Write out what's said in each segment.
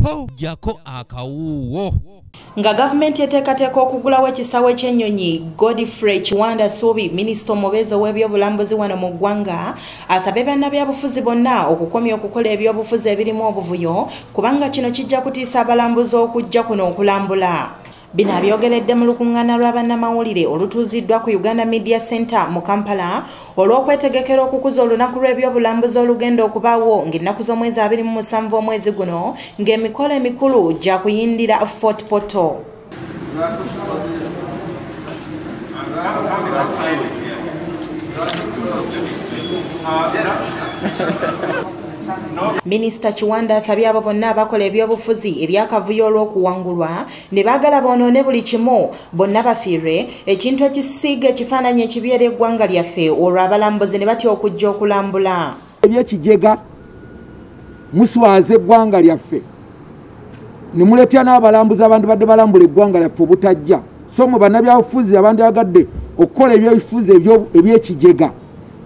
po jako akawuwo. Nga gavumenti eteekateeka okugulawo ekisaawe ky'ennyonyi, Godfrey Kiwanda Suubi, minisita omubeezi w'ebyobulambuzi wano mu ggwanga, asabye bannabyabufuzi bonna okukomya okukola ebyobufuzi ebirimu obuvuyo kubanga kino kijja kutiisa abalambuzi okujja kuno okulambula. Bino abyogeredde mu lukuŋŋaana lw'abannamawulire olutuuziddwa ku Uganda Media Center mu Kampala olw'okwetegekera okukuza olunaku lw'ebyobulambuzi olugenda okubaawo ng'ennaku z'omwezi 27 omwezi guno ng'emikolo emikulu gya kuyindira Fort Portal. Minisita Kiwanda asabye abo bonna abakola ebyobufuzi ebyakavuyo olw'okuwangulwa ne baagala bonoone buli kimu bonna bafiirwe ekintu ekisiiga ekifaananyi ekibi eri eggwanga lyaffe olwo abalambuzi ne batya okujja okulambula. Ebyekijega muswaza eggwanga lyaffe ne muleetera n'abalambuzi abantu badde balambula eggwanga lyaffe obutajja. So mu bannabyabufuzi abantu bagadde okukola ebyobufuzi ebyekijega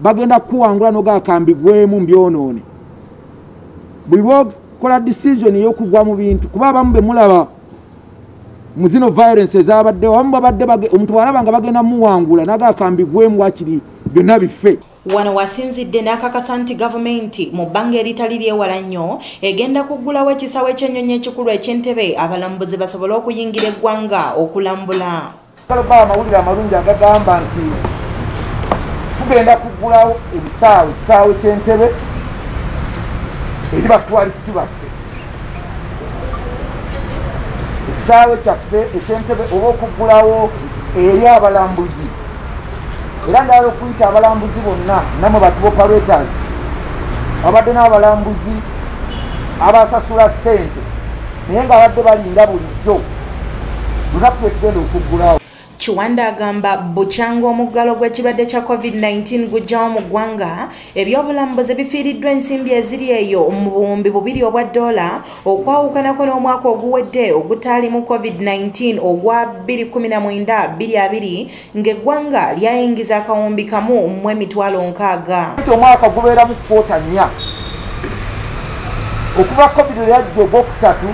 bagenda kuwangula n'ogakambigwemu mu byonoone. Buli lwokola decision y'okugwa mu bintu kuba abamu be mulaba mu zino violence ezabaddewo abamu babadde omuntu walaba nga bagenda muwangula n'agakambigwemu wakiri byonna biffe. Wano wasinzidde n'akakasa nti gavumenti mu bbanga eritali lyewala nnyo egenda kuggulawo ekisaawe ky'ennyonyi ekikulu eky'Entebbe abalambuzi basobole okuyingira eggwanga okulambula. Amawulire amalungi agagamba nti tugenda kuggulawo ekisaawe ky'Entebbe eri batwalisiti baffe. Ekisaawe kyaffe eky'Entebbe oba okuggulawo eri abalambuzi. Era ndala okuyita abalambuzi bonna namwe batu operators abadde n'abalambuzi abasasula sente naye nga abadde balinda bulijjo lunaku lwetugenda okuggulawo. Kiwanda agamba bukyanga omuggalo gw'ekirwadde kya COVID-19 gujjawo mu ggwanga ebyobulambuzi bifiiriddwa ensimbi eziri eyo mu buwumbi $200 okwawukanako n'omwaka oguwedde ogutaalimu COVID-19 ogwa 2019-2020 ng'eggwanga lyayingiza akawumbi kamu mu $60,000. Omwaka gubeeramu kwota 4 okuva COVID lyajja ogwokusatu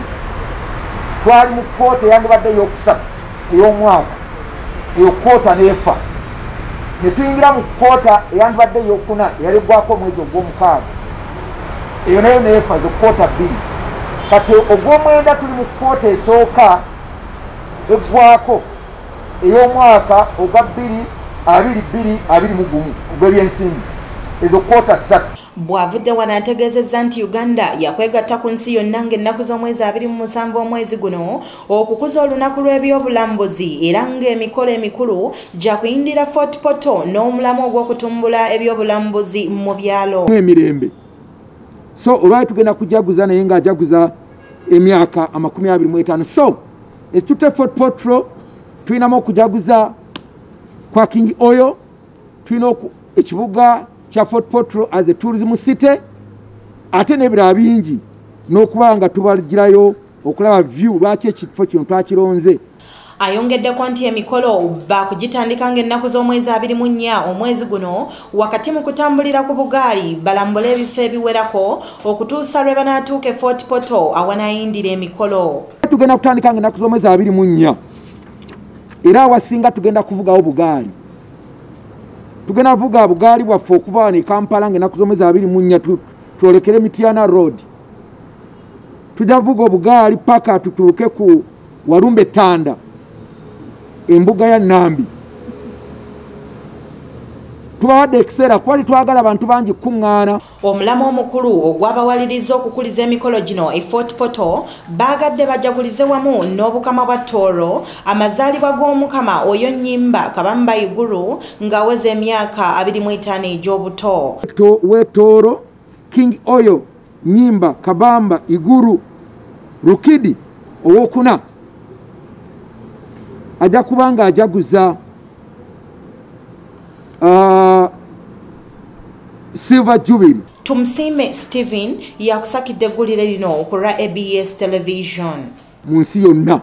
twali mu kwota eyandibadde eyokusatu ey'omwaka eyo kwota nefa ne tuyingira mu kwota eyandibadde eyokuna eyaleggwako omwezi ogw'omukaaga eyo nayo nefa zo kwota 2 kati ogw'omwenda tuli mu kwota esooka eggwako ey'omwaka ogwa 2021 ogw'ebyensimbi ezo kwota 3. Bw'avudde wano ategeezezza nti Uganda yakwegatta ku nsi yonna ng'ennaku z'omwezi 27 omwezi guno okukuza olunaku lw'ebyobulambuzi era ng'emikolo emikulu gya kuyindira Fort Portal n'omulamu ogw'okutumbula ebyobulambuzi mu byalo. Emirembe. So olwali tugenda kujaguza naye ng'ajaguza emyaka 25. So ekitutte Fort Portal tulinamu okujaguza kwa King Oyo, tulina ekibuga kya Fort Portal as a tourism city ate n'ebirala bingi n'okuba nga tubagirayo okulaba view lwaki ekifo kino twakironze. Ayongeddeko nti emikolo bakugitandika ng'ennaku z'omwezi 24 omwezi guno wakati mu kutambulira ku bugaali balambula ebifo ebiwerako okutuusa lwe banaatuuka Fort Portal awanayindira emikolo. Tugenda kutandika ng'ennaku z'omwezi 24 era awasinga tugenda kuvugawo bugaali. Tugenda vuga bugaali bwaffe okuva wano e Kampala ng'ennaku z'omwezi 24 twolekere Mityana Road. Tujja vuga obugaali paka tutuuke ku Walumbe Tanda embuga ya Nambi. Tubawadde ekiseera kuba twagala abantu bangi kuŋŋaana. Omulamu omukulu ogw'abawaliriza okukuliza emikolo gino e Fort Portal baagadde bajagulize wamu n'obukama bwa Tooro amazaalibwa g'omukama oyo Nnyimba Kabamba Iguru ng'aweza emyaka 25 egy'obuto. Tooro King Oyo Nnyimba Kabamba Iguru Rukidi owokuna ajja kubanga ajaguza Silver Jubilee. Tumsime Stephen yakusakidde eggulire lino okulwa ABS Television. Mu nsi yonna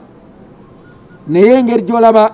naye engeri gy'olaba